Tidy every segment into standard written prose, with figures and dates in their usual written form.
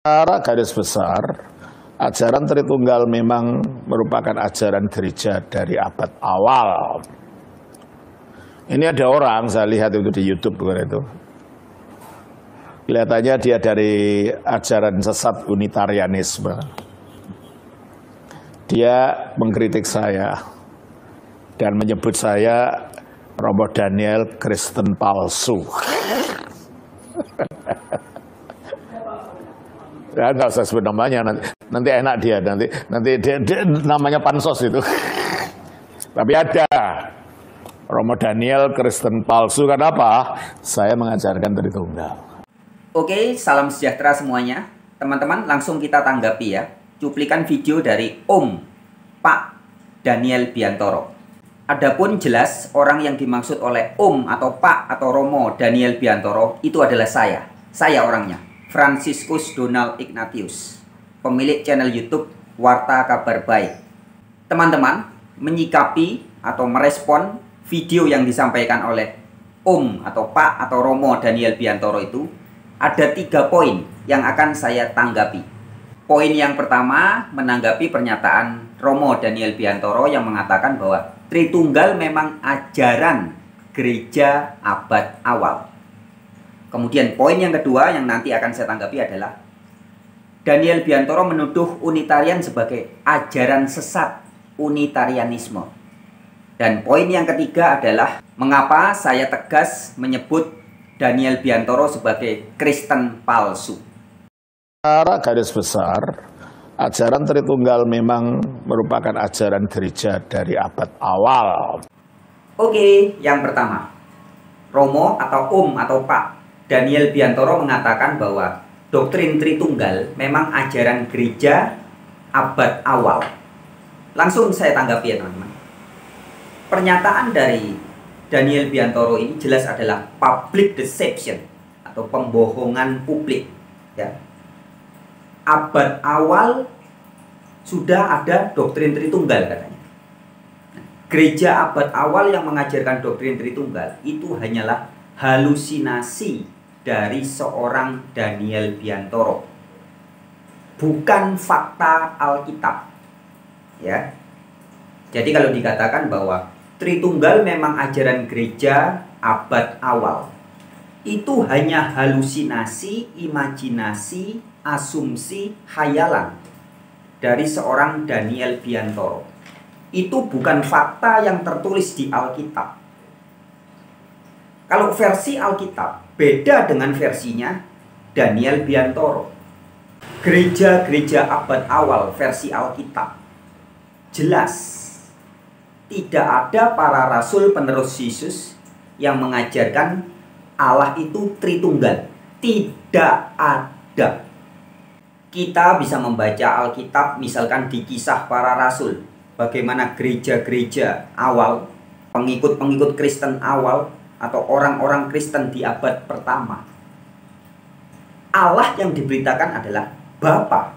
Secara garis besar, ajaran Tritunggal memang merupakan ajaran gereja dari abad awal. Ini ada orang, saya lihat itu di YouTube bukan itu. Kelihatannya dia dari ajaran sesat Unitarianisme. Dia mengkritik saya dan menyebut saya Romo Daniel Kristen palsu. Ya nggak usah sebut namanya, nanti enak dia, nanti dia namanya pansos itu. Tapi ada Romo Daniel Kristen palsu, kenapa? Saya mengajarkan Tritunggal. Oke, salam sejahtera semuanya. Teman-teman, langsung kita tanggapi ya. Cuplikan video dari Om Pak Daniel Biantoro. Adapun jelas orang yang dimaksud oleh Om atau Pak atau Romo Daniel Biantoro itu adalah saya. Saya orangnya, Franciscus Donald Ignatius, pemilik channel YouTube Warta Kabar Baik. Teman-teman, menyikapi atau merespon video yang disampaikan oleh Om atau Pak atau Romo Daniel Biantoro itu, ada 3 poin yang akan saya tanggapi. Poin yang pertama menanggapi pernyataan Romo Daniel Biantoro yang mengatakan bahwa Tritunggal memang ajaran gereja abad awal. Kemudian poin yang kedua yang nanti akan saya tanggapi adalah Daniel Biantoro menuduh Unitarian sebagai ajaran sesat Unitarianisme. Dan poin yang ketiga adalah mengapa saya tegas menyebut Daniel Biantoro sebagai Kristen palsu. Secara garis besar, ajaran Tritunggal memang merupakan ajaran gereja dari abad awal. Oke, yang pertama, Romo atau Om atau Pak Daniel Biantoro mengatakan bahwa doktrin Tritunggal memang ajaran gereja abad awal. Langsung saya tanggapi ya teman-teman. Pernyataan dari Daniel Biantoro ini jelas adalah public deception atau pembohongan publik ya. Abad awal sudah ada doktrin Tritunggal katanya. Gereja abad awal yang mengajarkan doktrin Tritunggal itu hanyalah halusinasi dari seorang Daniel Biantoro, bukan fakta Alkitab ya. Jadi kalau dikatakan bahwa Tritunggal memang ajaran gereja abad awal, itu hanya halusinasi, imajinasi, asumsi, khayalan dari seorang Daniel Biantoro. Itu bukan fakta yang tertulis di Alkitab. Kalau versi Alkitab beda dengan versinya Daniel Biantoro. Gereja-gereja abad awal versi Alkitab jelas tidak ada para rasul penerus Yesus yang mengajarkan Allah itu Tritunggal. Tidak ada. Kita bisa membaca Alkitab misalkan di Kisah Para Rasul, bagaimana gereja-gereja awal, pengikut-pengikut Kristen awal atau orang-orang Kristen di abad pertama. Allah yang diberitakan adalah Bapa,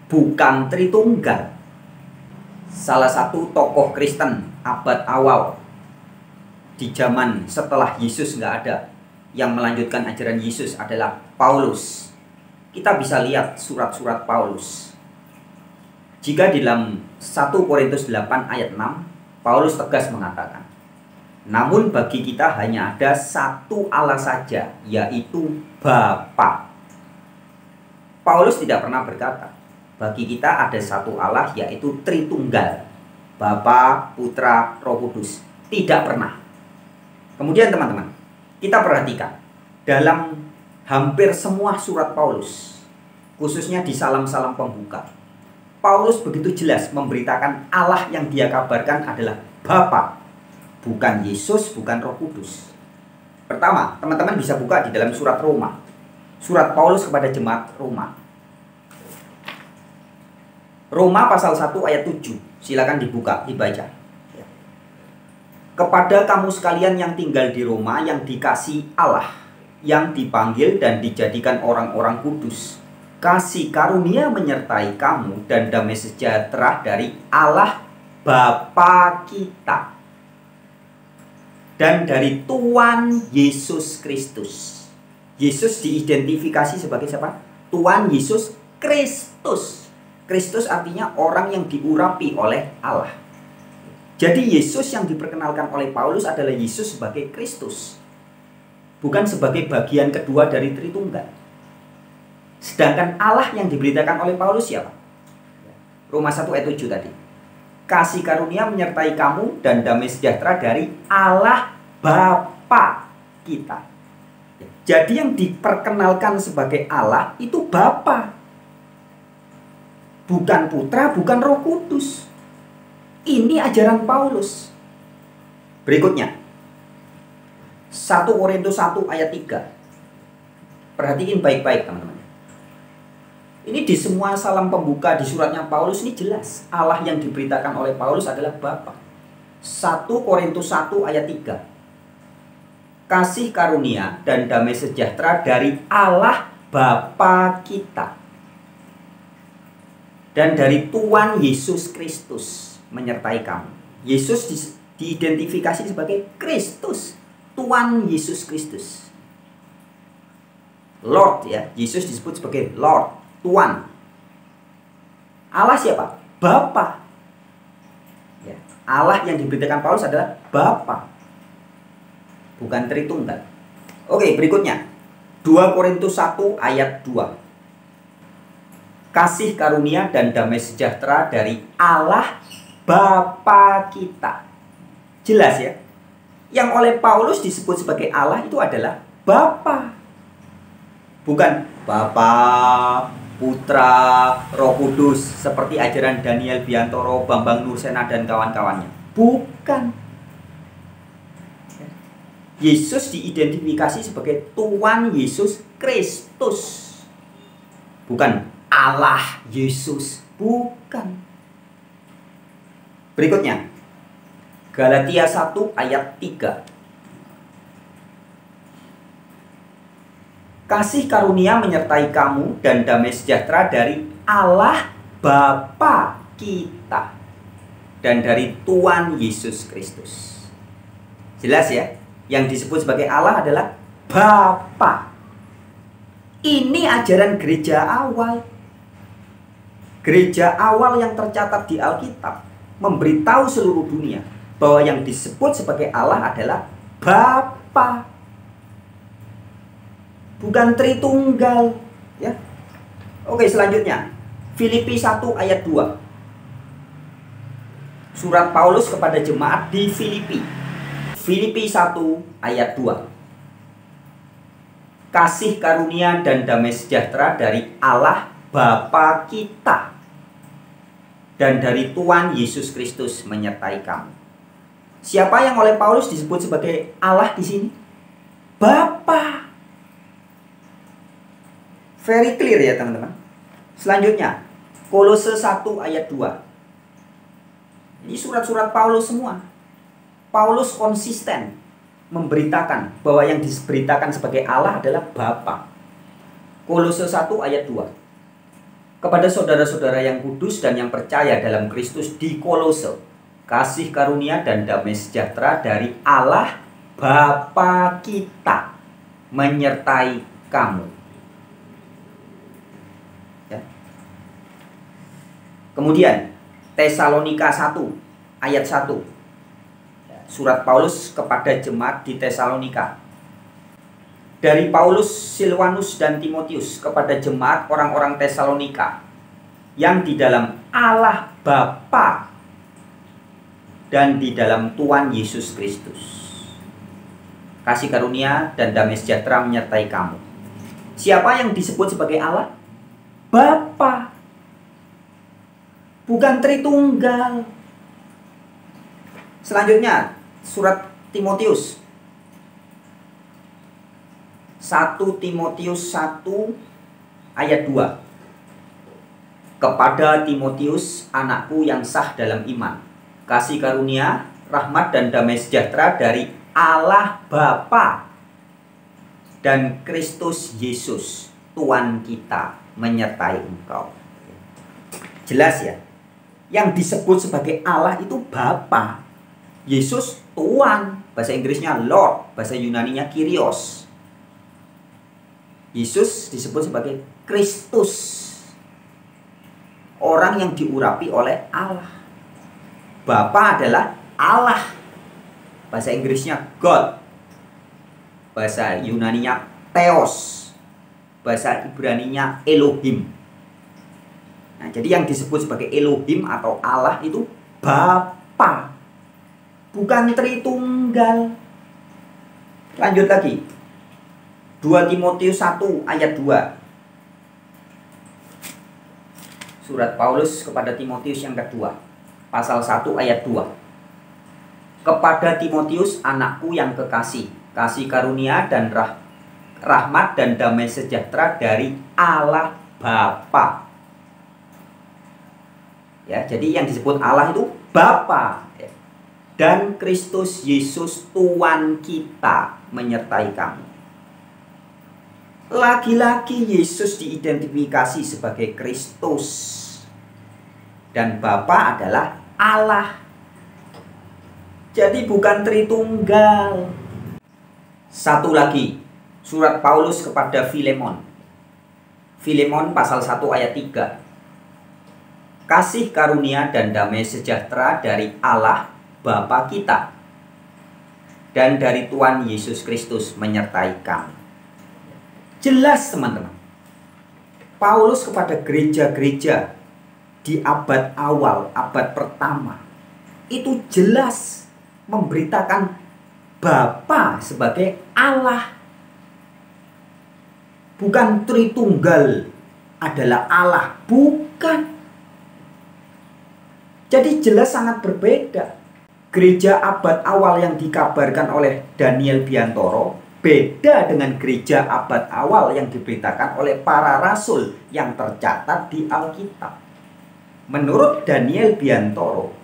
bukan Tritunggal. Salah satu tokoh Kristen abad awal di zaman setelah Yesus nggak ada yang melanjutkan ajaran Yesus adalah Paulus. Kita bisa lihat surat-surat Paulus. Jika di dalam 1 Korintus 8 ayat 6, Paulus tegas mengatakan, namun bagi kita hanya ada satu Allah saja, yaitu Bapa. Paulus tidak pernah berkata, bagi kita ada satu Allah, yaitu Tritunggal, Bapa, Putra, Roh Kudus. Tidak pernah. Kemudian teman-teman, kita perhatikan dalam hampir semua surat Paulus, khususnya di salam-salam pembuka, Paulus begitu jelas memberitakan Allah yang dia kabarkan adalah Bapa, bukan Yesus, bukan Roh Kudus. Pertama, teman-teman bisa buka di dalam surat Roma, surat Paulus kepada jemaat Roma. Roma pasal 1 ayat 7. Silakan dibuka, dibaca. Kepada kamu sekalian yang tinggal di Roma, yang dikasihi Allah, yang dipanggil dan dijadikan orang-orang kudus, kasih karunia menyertai kamu dan damai sejahtera dari Allah Bapa kita dan dari Tuhan Yesus Kristus. Yesus diidentifikasi sebagai siapa? Tuhan Yesus Kristus. Kristus artinya orang yang diurapi oleh Allah. Jadi Yesus yang diperkenalkan oleh Paulus adalah Yesus sebagai Kristus, bukan sebagai bagian kedua dari Tritunggal. Sedangkan Allah yang diberitakan oleh Paulus siapa? Roma 1 ayat 7 tadi. Kasih karunia menyertai kamu dan damai sejahtera dari Allah Bapa kita. Jadi yang diperkenalkan sebagai Allah itu Bapa, bukan Putra, bukan Roh Kudus. Ini ajaran Paulus. Berikutnya 1 Korintus 1 ayat 3. Perhatiin baik-baik teman-teman. Ini di semua salam pembuka di suratnya Paulus ini jelas. Allah yang diberitakan oleh Paulus adalah Bapa. 1 Korintus 1 ayat 3. Kasih karunia dan damai sejahtera dari Allah Bapa kita dan dari Tuhan Yesus Kristus menyertai kamu. Yesus diidentifikasi sebagai Kristus, Tuhan Yesus Kristus. Lord ya, Yesus disebut sebagai Lord, Tuhan. Allah siapa? Bapa. Ya, Allah yang diberitakan Paulus adalah Bapa, bukan Tritunggal. Oke, berikutnya 2 Korintus 1 ayat 2. Kasih karunia dan damai sejahtera dari Allah Bapa kita. Jelas ya. Yang oleh Paulus disebut sebagai Allah itu adalah Bapa, bukan Bapa, Putra, Roh Kudus seperti ajaran Daniel Biantoro, Bambang Nursena dan kawan-kawannya. Bukan. Yesus diidentifikasi sebagai Tuhan Yesus Kristus, bukan Allah Yesus, bukan. Berikutnya Galatia 1 ayat 3. Kasih karunia menyertai kamu dan damai sejahtera dari Allah Bapa kita dan dari Tuhan Yesus Kristus. Jelas ya? Yang disebut sebagai Allah adalah Bapa. Ini ajaran gereja awal. Gereja awal yang tercatat di Alkitab memberitahu seluruh dunia bahwa yang disebut sebagai Allah adalah Bapa, bukan Tritunggal ya. Oke, selanjutnya Filipi 1 ayat 2. Surat Paulus kepada jemaat di Filipi. Filipi 1 ayat 2. Kasih karunia dan damai sejahtera dari Allah Bapa kita dan dari Tuhan Yesus Kristus menyertai kamu. Siapa yang oleh Paulus disebut sebagai Allah di sini? Bapa. Very clear ya teman-teman. Selanjutnya Kolose 1 ayat 2. Ini surat-surat Paulus semua. Paulus konsisten memberitakan bahwa yang diberitakan sebagai Allah adalah Bapa. Kolose 1 ayat 2. Kepada saudara-saudara yang kudus dan yang percaya dalam Kristus di Kolose, kasih karunia dan damai sejahtera dari Allah Bapa kita menyertai kamu. Ya. Kemudian Tesalonika 1 ayat 1. Surat Paulus kepada jemaat di Tesalonika. Dari Paulus, Silwanus dan Timotius kepada jemaat orang-orang Tesalonika yang di dalam Allah Bapa dan di dalam Tuhan Yesus Kristus. Kasih karunia dan damai sejahtera menyertai kamu. Siapa yang disebut sebagai Allah? Bapa, bukan Tritunggal. Selanjutnya surat Timotius 1 Timotius 1 ayat 2. Kepada Timotius, anakku yang sah dalam iman, kasih karunia, rahmat dan damai sejahtera dari Allah Bapa dan Kristus Yesus Tuhan kita menyertai engkau. Jelas ya? Yang disebut sebagai Allah itu Bapa, Yesus Tuhan, bahasa Inggrisnya Lord, bahasa Yunaninya Kyrios. Yesus disebut sebagai Kristus. Orang yang diurapi oleh Allah. Bapa adalah Allah. Bahasa Inggrisnya God. Bahasa Yunaninya Theos. Bahasa Ibraninya Elohim. Nah, jadi yang disebut sebagai Elohim atau Allah itu Bapa. Bukan Tritunggal. Lanjut lagi. 2 Timotius 1 ayat 2. Surat Paulus kepada Timotius yang kedua, pasal 1 ayat 2. Kepada Timotius, anakku yang kekasih, kasih karunia dan rahmat dan damai sejahtera dari Allah Bapa. Ya, jadi yang disebut Allah itu Bapa. Dan Kristus Yesus Tuhan kita menyertai kamu. Lagi-lagi Yesus diidentifikasi sebagai Kristus. Dan Bapa adalah Allah. Jadi bukan Tritunggal. Satu lagi, surat Paulus kepada Filemon. Filemon pasal 1 ayat 3. Kasih karunia dan damai sejahtera dari Allah Bapa kita dan dari Tuhan Yesus Kristus menyertai kamu. Jelas teman-teman, Paulus kepada gereja-gereja di abad awal, abad pertama, itu jelas memberitakan Bapa sebagai Allah. Bukan Tritunggal adalah Allah, bukan. Jadi jelas sangat berbeda. Gereja abad awal yang dikabarkan oleh Daniel Biantoro beda dengan gereja abad awal yang diberitakan oleh para rasul yang tercatat di Alkitab. Menurut Daniel Biantoro,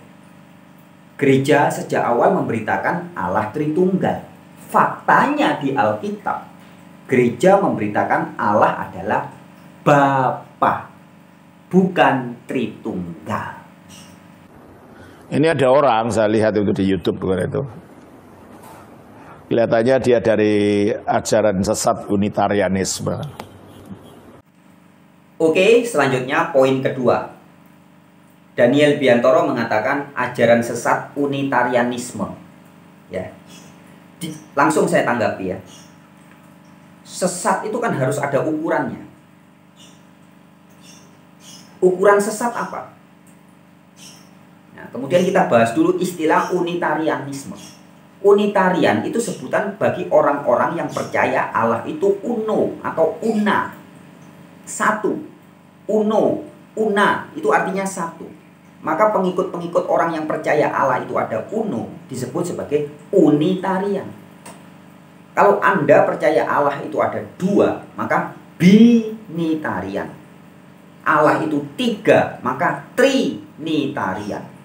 gereja sejak awal memberitakan Allah Tritunggal. Faktanya di Alkitab, gereja memberitakan Allah adalah Bapa, bukan Tritunggal. Ini ada orang, saya lihat itu di YouTube bukan itu. Kelihatannya dia dari ajaran sesat Unitarianisme. Oke, selanjutnya poin kedua. Daniel Biantoro mengatakan ajaran sesat Unitarianisme. Ya. Langsung saya tanggapi ya. Sesat itu kan harus ada ukurannya. Ukuran sesat apa? Nah, kemudian kita bahas dulu istilah Unitarianisme. Unitarian itu sebutan bagi orang-orang yang percaya Allah itu uno atau una. Satu. Uno, una itu artinya satu. Maka pengikut-pengikut orang yang percaya Allah itu ada uno disebut sebagai Unitarian. Kalau Anda percaya Allah itu ada dua, maka Binitarian. Allah itu tiga, maka Trinitarian.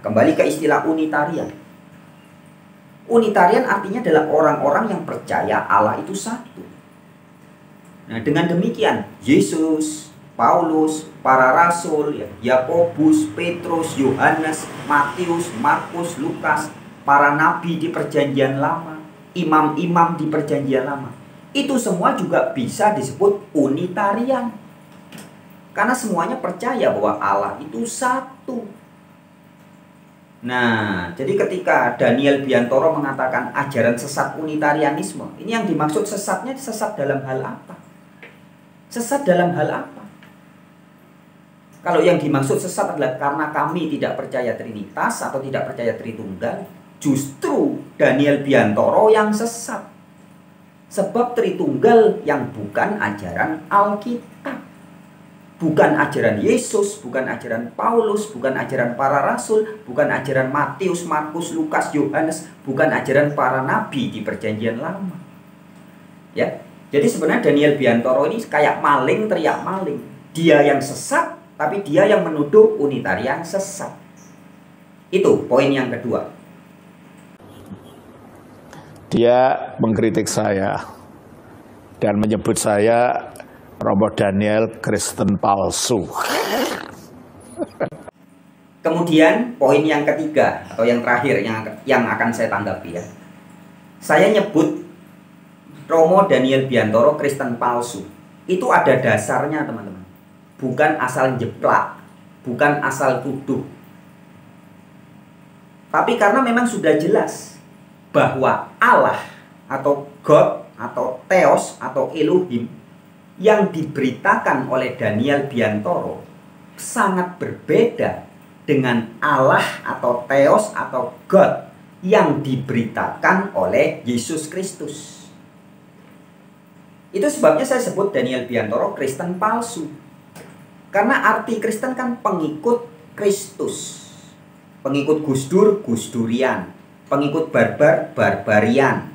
Kembali ke istilah Unitarian. Unitarian artinya adalah orang-orang yang percaya Allah itu satu. Nah, dengan demikian Yesus, Paulus, para rasul, Yakobus, Petrus, Yohanes, Matius, Markus, Lukas, para nabi di Perjanjian Lama, imam-imam di Perjanjian Lama, itu semua juga bisa disebut Unitarian. Karena semuanya percaya bahwa Allah itu satu. Nah, jadi ketika Daniel Biantoro mengatakan ajaran sesat Unitarianisme, ini yang dimaksud sesatnya sesat dalam hal apa? Sesat dalam hal apa? Kalau yang dimaksud sesat adalah karena kami tidak percaya Trinitas atau tidak percaya Tritunggal, justru Daniel Biantoro yang sesat. Sebab Tritunggal yang bukan ajaran Alkitab. Bukan ajaran Yesus, bukan ajaran Paulus, bukan ajaran para rasul, bukan ajaran Matius, Markus, Lukas, Yohanes, bukan ajaran para nabi di Perjanjian Lama. Ya. Jadi sebenarnya Daniel Biantoro ini kayak maling teriak maling. Dia yang sesat, tapi dia yang menuduh Unitarian sesat. Itu poin yang kedua. Dia mengkritik saya dan menyebut saya Romo Daniel Kristen palsu. Kemudian poin yang ketiga atau yang terakhir yang akan saya tanggapi ya. Saya nyebut Romo Daniel Biantoro Kristen palsu. Itu ada dasarnya, teman-teman. Bukan asal jeplak, bukan asal tuduh. Tapi karena memang sudah jelas bahwa Allah atau God atau Theos atau Elohim yang diberitakan oleh Daniel Biantoro sangat berbeda dengan Allah atau Theos atau God yang diberitakan oleh Yesus Kristus. Itu sebabnya saya sebut Daniel Biantoro Kristen palsu. Karena arti Kristen kan pengikut Kristus. Pengikut Gus Dur, Gus Durian. Pengikut Barbar, Barbarian.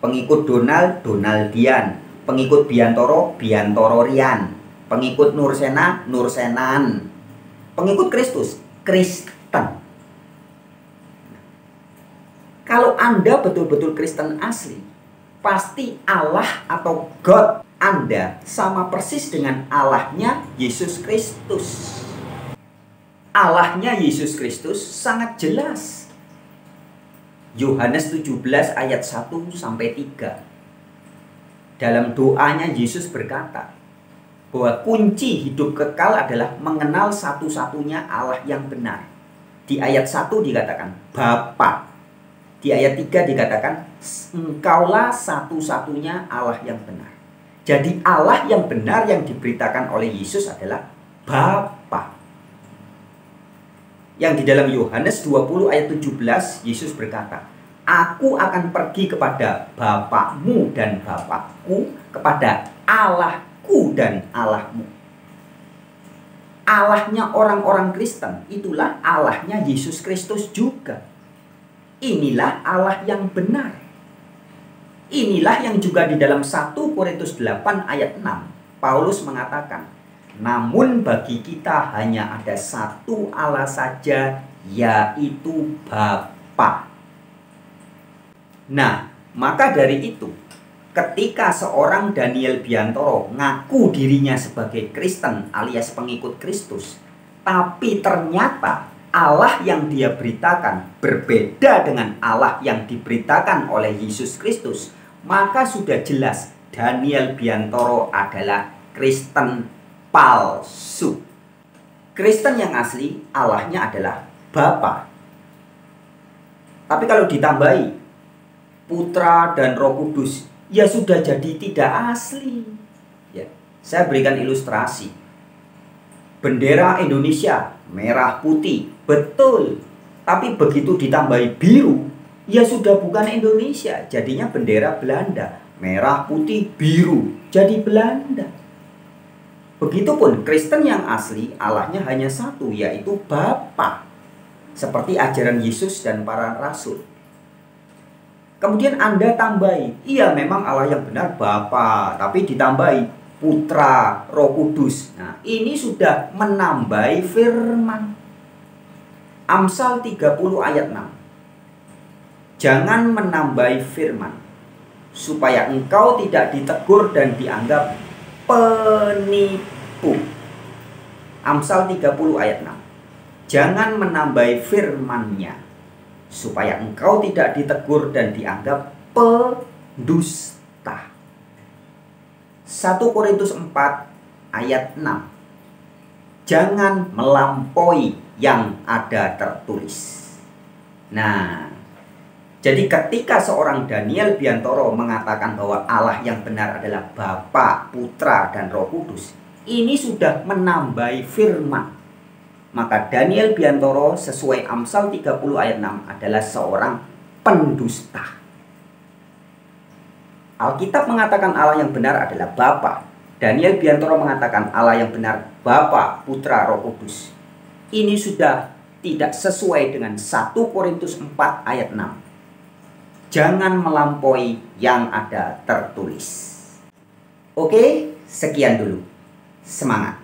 Pengikut Donald, Donaldian. Pengikut Biantoro, Biantororian. Pengikut Nursena, Nursenan. Pengikut Kristus, Kristen. Kalau Anda betul-betul Kristen asli, pasti Allah atau God Anda sama persis dengan Allahnya Yesus Kristus. Allahnya Yesus Kristus sangat jelas. Yohanes 17 ayat 1 sampai 3. Dalam doanya Yesus berkata bahwa kunci hidup kekal adalah mengenal satu-satunya Allah yang benar. Di ayat 1 dikatakan Bapa. Di ayat 3 dikatakan engkaulah satu-satunya Allah yang benar. Jadi Allah yang benar yang diberitakan oleh Yesus adalah Bapa. Yang di dalam Yohanes 20 ayat 17 Yesus berkata, aku akan pergi kepada Bapakmu dan Bapakku, kepada Allahku dan Allahmu. Allahnya orang-orang Kristen itulah Allahnya Yesus Kristus juga. Inilah Allah yang benar. Inilah yang juga di dalam 1 Korintus 8 ayat 6 Paulus mengatakan, namun bagi kita hanya ada satu Allah saja, yaitu Bapa. Nah, maka dari itu, ketika seorang Daniel Biantoro ngaku dirinya sebagai Kristen alias pengikut Kristus, tapi ternyata Allah yang dia beritakan berbeda dengan Allah yang diberitakan oleh Yesus Kristus, maka sudah jelas Daniel Biantoro adalah Kristen palsu. Kristen yang asli Allahnya adalah Bapa. Tapi kalau ditambahi Putra dan Roh Kudus, ya sudah jadi tidak asli. Ya, saya berikan ilustrasi. Bendera Indonesia merah putih, betul. Tapi begitu ditambahi biru, ya sudah bukan Indonesia, jadinya bendera Belanda. Merah putih biru, jadi Belanda. Begitupun Kristen yang asli Allahnya hanya satu, yaitu Bapa. Seperti ajaran Yesus dan para rasul. Kemudian Anda tambahi, iya memang Allah yang benar Bapa, tapi ditambahi Putra, Roh Kudus. Nah, ini sudah menambahi firman. Amsal 30 ayat 6. Jangan menambahi firman, supaya engkau tidak ditegur dan dianggap penipu. Amsal 30 ayat 6. Jangan menambahi firman-Nya, supaya engkau tidak ditegur dan dianggap pendusta. 1 Korintus 4 ayat 6. Jangan melampaui yang ada tertulis. Nah, jadi ketika seorang Daniel Biantoro mengatakan bahwa Allah yang benar adalah Bapa, Putra, dan Roh Kudus, ini sudah menambahi firman. Maka Daniel Biantoro sesuai Amsal 30 ayat 6 adalah seorang pendusta. Alkitab mengatakan Allah yang benar adalah Bapa. Daniel Biantoro mengatakan Allah yang benar Bapa, Putra, Roh Kudus. Ini sudah tidak sesuai dengan 1 Korintus 4 ayat 6. Jangan melampaui yang ada tertulis. Oke, sekian dulu. Semangat.